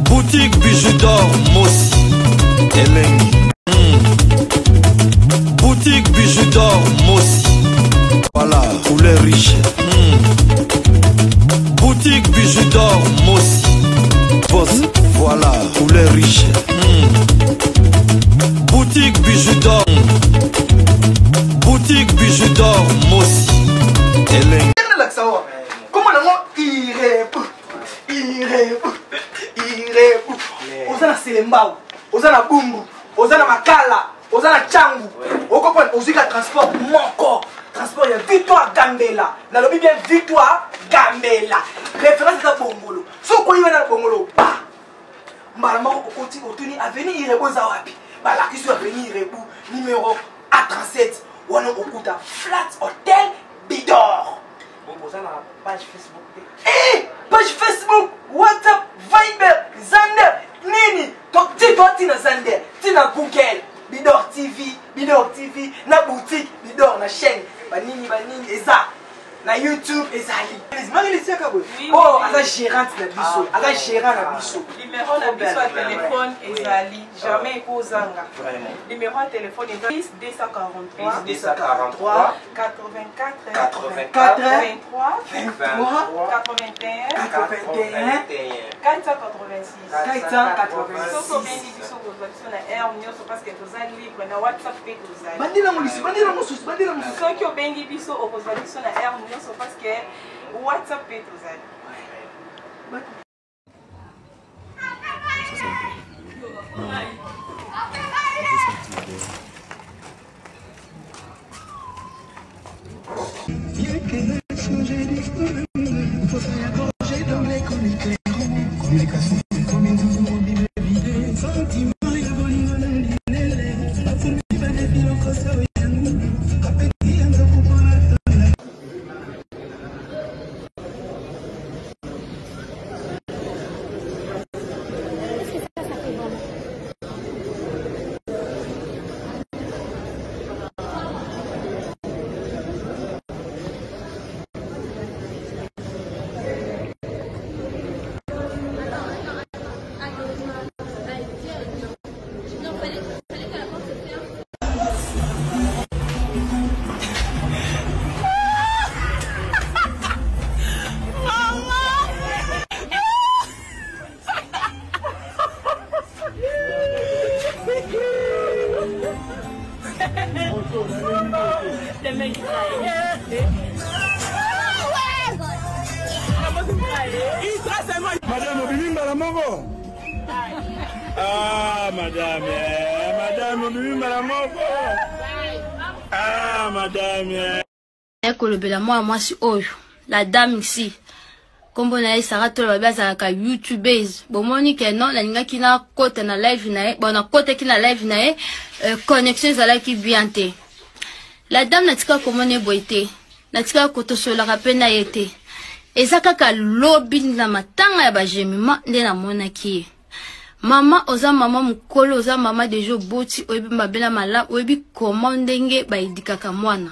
Boutique bijoux d'or Mossi Elengi. Boutique bijoux d'or Mossi. Voilà, couleur riche. Boutique bijoux d'or Mossi. Boss, voilà, couleur riche. Boutique bijoux d'or. Boutique bijoux d'or Mossi Elengi. Comment il répond. Osana Selembao, Osana Bumbu, Osana Makala, Osana Changu. Au comprendre, aussi la transport mon transport, il y a Victoire Gambela. Dans le bien Victoire Gambela. Référence à Bongolo. Si vous voyez dans Bongolo, Malama au côté avenue Irebo Zawapi. La question avenue Irebo numéro A37. On a Okuta Flat Hotel Bidor. Vous avez la page Facebook. Page Facebook, WhatsApp, Viber, Zander, Nini. Donc, dis-toi, tu as Zander, tu as Google, Bidor TV, na boutique, Bidor, na chaîne, Banini, Eza, na YouTube, Ezali. Oh, à la gérante na biso, à la gérant na biso. Numéro na biso à téléphone, Ezali, jamais Kozanga. Numéro à téléphone, 10 243 84 23 81 486. Soko bendi biso kozwa na air nyonso parce que tozali libre na WhatsApp pe tozali. Bandela mosusu. Soki obengi biso okozwa biso na air nyonso parce que WhatsApp pe tozali. Madame Obimba la Mongo. Ah, madame Obimba la Mongo. Ah, madame. Ekolobela moi si oyo la dame ici. Kombo na Sarah to ba za ka YouTubers. Bomoni ke non la ngaki na kote na live na e, bona kote ki na live na e, connexion za ki biante. La dame natika komone boite. Natika koto so la rapena yete. Ezaka ka lobby na matanga ya bajemima nde na mona ki. Mama oza mama mukolo oza mama de jo boti oyebi mabela mala oyebi komandenge ba idikaka mwana.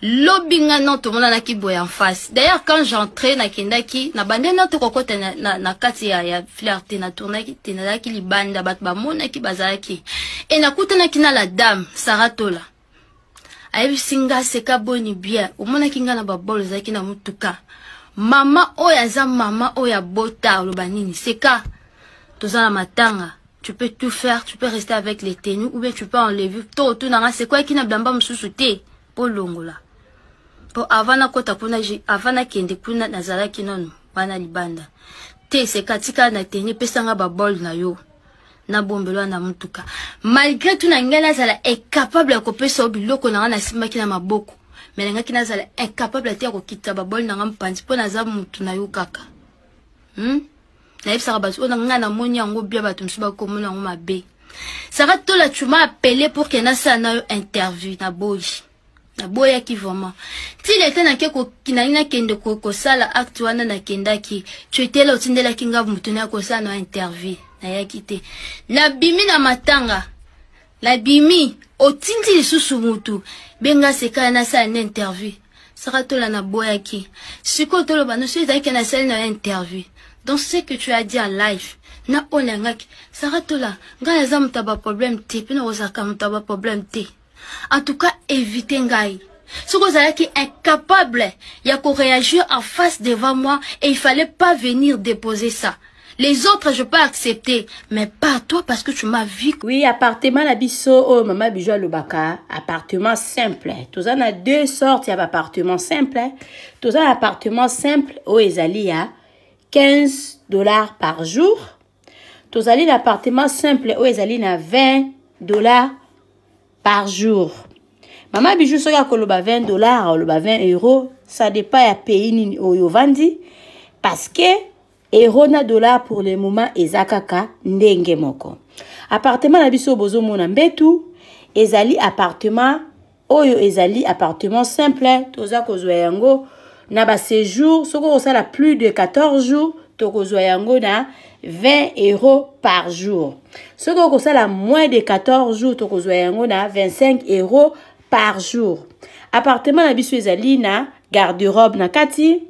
Lobby nga non to mona na ki boy en face. D'ailleurs quand j'entrais na kendaki na bande na to kokota na kati ya flirter na tournaki tenala ki libanda bat ba mona ki bazaki. Et na kutana ki na la dame Saratola. Ayebi singa seka boni bien. Omona ki nga na babolo zaki na mutuka. Mama oya za mama oya bota lobanini seka tozana matanga. Tu peux tout faire, tu peux rester avec les tenues ou bien tu peux enlever tout nanga c'est quoi qui na blamba mususu te po longola. Po avana kota kuna avana kende kuna nazala kinono bana libanda. Te seka tika na tenue pesanga babol na yo. Na bombelo na mutuka. Malgré tout na ngala zala incapable ya kopesa biloko na na simba kina maboko. Mais nga kina zala incapable ati ko kita babol na ngampanzi po na za mutu na yo kaka. Na yebisa basu ona nga na moni yango bia batu msuba ko mona ngo mabe. Sara tola tu m'as appelé pour que na sa na interview na boy. Na boya ki vraiment. Ti leta na ke ko kinaina kende ko sala acte wana na kendaki. Tu étais là otindela kinga mutu na ko sala na interview. Na yakite. La bimi na matanga. La bimi otindi lisusu mutu. Benga seka na sa na interview. Sara tola na boya ki. Siko tolo bano so ezaki na sala na interview. dans ce que tu as dit en live. Na olengaki, Saratola, nga yazam taba problème te, pina ozakam taba problème te. En tout cas, évitez ngai. Ce que vous avez qui incapable, il y a qu'on réagir en face devant moi et il fallait pas venir déposer ça. Les autres, je peux accepter, mais pas toi parce que tu m'as vu. Oui, appartement la biso, oh, maman bijou lobaka, appartement simple. Tous en a deux sortes, il y a appartement simple. Tous en appartement simple, oh, ezali à $15 par jour. Tous en l'appartement simple, oh, ezali à $20 par jour. Maman bijou soka koloba $20, koloba 20 €, ça dépend ya pays ni oyo vandi parce que euro na dollar pour le moment ezakaka ndenge moko. Appartement na biso bozo mona mbetu ezali appartement oyo ezali appartement simple toza kozwa yango na ba séjour soko osala plus de 14 jours to kozwa yango na $20 par jour. Soko osala moins de 14 jours to kozwa yango na $25 par jour. Appartement na biso ezali na garde-robe na kati,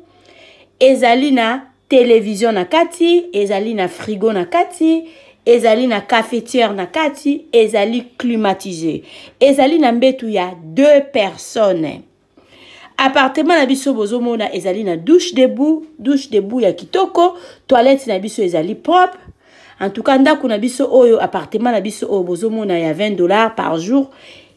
ezali na télévision na kati, ezali na frigo na kati, ezali na cafetière na kati, ezali climatisé. Ezali na mbetu ya 2 personnes. Appartement na biso bozo mona ezali na douche debout ya kitoko, toilette na biso ezali propre. En tout cas ndako na biso oyo appartement na biso oyo bozo mona ya $20 par jour.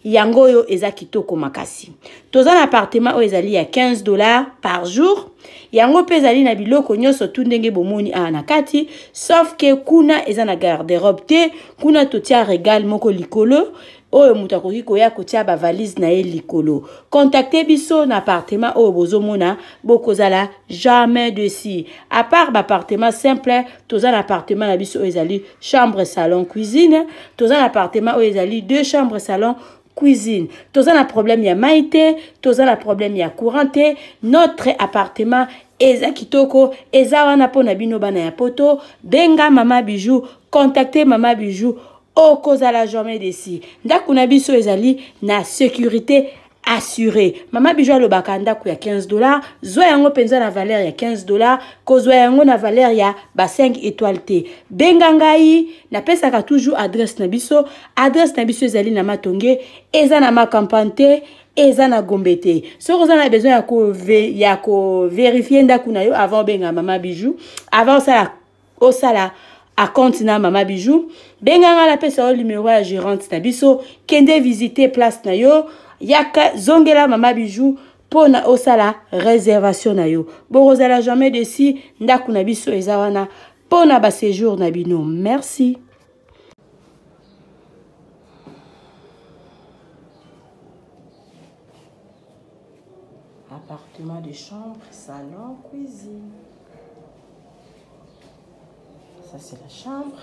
Yango yo eza kitoko makasi. Toza na appartement o ezali ya $15 par jour. Yango pe ezali na biloko nyonso tu ndenge bomoni na kati, sauf que kuna eza na garde-robe te, kuna totia régal moko likolo, oyo mutakoki koya kotia ba valise na ye likolo. Contactez biso na appartement o bozomona bokozala jamais de si. À part ba appartement simple, toza na appartement na biso o ezali chambre, salon, cuisine, toza na appartement o ezali 2 chambres, salon, cuisine. Tous un problème ya maïté, tous un problème ya couranté. Notre appartement eza kitoko, eza wana pona bino bana ya poto. Benga mama bijou, contactez mama bijou au cause la journée d'ici. Ndakuna biso ezali na sécurité assurée. Mama bijou lo bakanda ku ya $15, zo yango penza na valeur ya $15, kozwa yango na valeur ya ba 5 étoiles te. Benga ngai na pesaka toujours adresse na biso ezali na Matonge, eza na Makampante, eza na Gombete. Si vous avez besoin ya ko vérifier ndakuna yo avant benga mama bijou, avant ça au sala à compte na mama bijou, benga nga la pesa au numéro ya gérante na biso, kende visiter place na yo. Yaka zongela mama bijou pona osala réservation na yo. Borozala jamais desi ndaku na biso ezawana pona ba séjour na bino. Merci. Appartement de chambre, salon, cuisine. Ça c'est la chambre.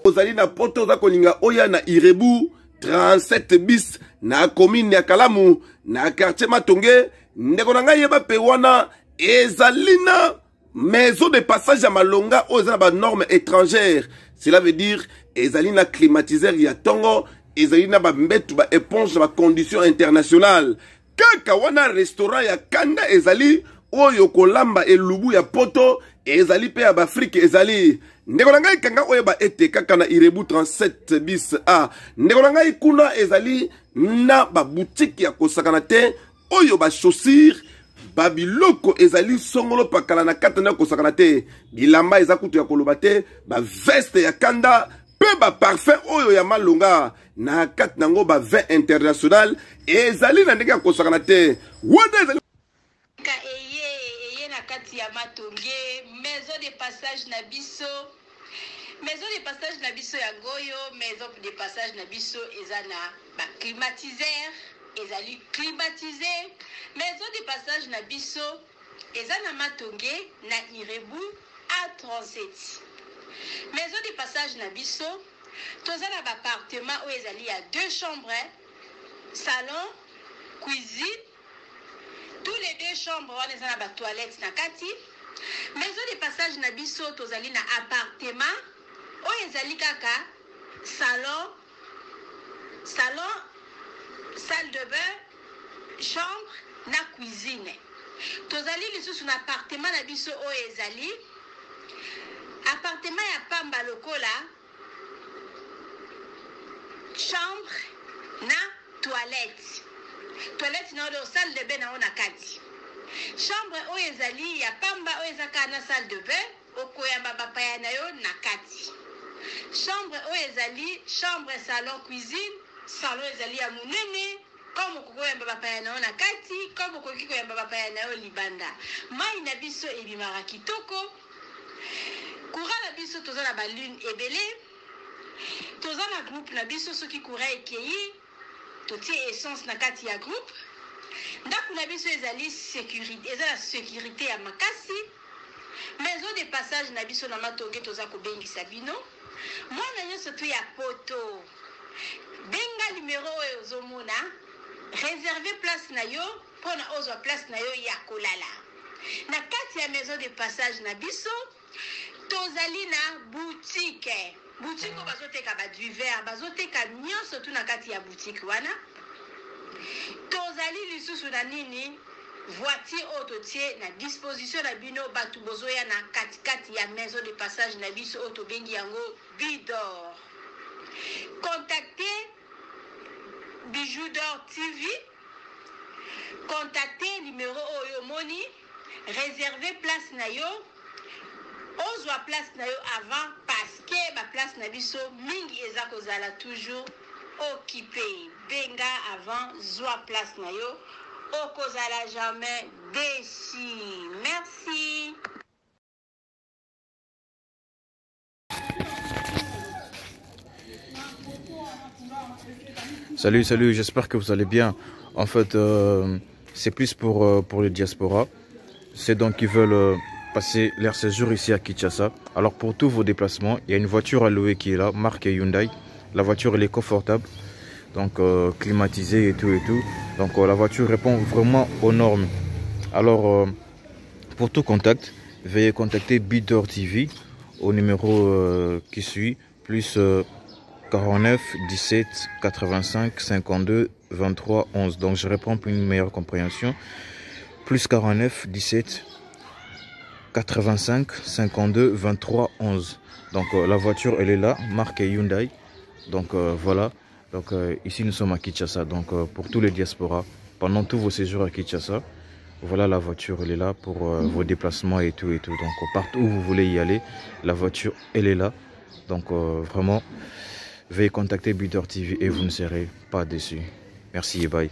Ozali na poto za kolinga oya na Irebu 37 bis na commune ya Kalamu na quartier Matonge ndeko na ngai yeba pe wana ezali na maison de passage à Malonga aux normes étrangères. Cela veut dire ezali na climatiseur ya tongo, ezali na ba mbetu ba éponge ba conditions internationales. Kaka wana restaurant ya Kanda ezali oyo kolamba elubu ya poto ezali pe ya Afrique ezali. Ndeko na ngai kanga oyo ba ete kaka na Irebu 37 bis A. Ndeko na ngai kuna ezali na ba boutique ya kosakana te oyo ba chaussure babiloko ezali songolo pakala na kata na kosakana te bilamba eza kutu ya koloba te ba veste ya kanda pe ba parfum oyo ya malonga na kati nango ba vin international ezali na ndenge ya kosakana te wanda ezali eye na kati ya matonge maison de passage na biso ya goyo maison de passage na biso eza na ba climatiseur ezali climatisé maison de passage na biso eza na matonge na Irebu A37 maison de passage na biso toza na ba appartement oyo ezali ya 2 chambres salon cuisine tous les 2 chambres wana eza na ba toilettes na kati maison de passage na biso tozali na appartement oyo ezali kaka salon salle de bain chambre na cuisine tozali lisusu na appartement na biso oyo ezali appartement ya pamba lokola chambre na toilette na oyo salle de bain na ona kati chambre oyo ezali ya pamba oyo ezaka na salle de bain okoyamba bapaya na yo na kati chambre oyo ezali chambre salon cuisine salon ezali ya munene comme okoyamba bapaya na yo na kati comme okoki koyamba bapaya na yo libanda mai na biso ebimaka kitoko courant na biso toza na balune ebele toza na groupe na biso soki courant ekei totie essence na kati ya groupe ndako na biso ezali eza na sécurité ya makasi maison de passage na biso na matonge toza kobengisa bino mwana nyonso to ya poto benga numéro oyo ozomona réserver place na yo mpona ozwa place na yo ya kolala na kati ya maison de passage na biso tozali na boutique oyo bazoteka baduver bazoteka nyonso tu na kati ya boutique wana tozali lisusu na nini voiture oyo totie na disposition na bino bato bozoya na katikati ya maison de passage na biso oyo tobengi yango Bidor. Contactez Bijou d'Or TV, contactez numéro oyo moni, réservez place na yo, ozwa place na yo avant parce que ba place na biso mingi eza kozala toujours occupé. Benga avant zwa place na yo, okozala jamais déçu. Merci. Salut, j'espère que vous allez bien. En fait, c'est plus pour les diasporas. C'est donc qui veulent passer leur séjour ici à Kinshasa. Alors pour tous vos déplacements, il y a une voiture à louer qui est là, marque Hyundai. La voiture elle est confortable, donc climatisée et tout. Donc la voiture répond vraiment aux normes. Alors pour tout contact, veuillez contacter Bidor TV au numéro qui suit, plus 49 17 85 52 23 11. Donc je réponds pour une meilleure compréhension. Plus 49 17 85 52 23 11. Donc la voiture elle est là, marque Hyundai. Donc voilà. Donc ici nous sommes à Kinshasa. Donc pour tous les diasporas, pendant tous vos séjours à Kinshasa, voilà la voiture elle est là pour vos déplacements et tout. Donc partout où vous voulez y aller, la voiture elle est là. Donc vraiment, veuillez contacter Bidor TV et vous ne serez pas déçus. Merci et bye.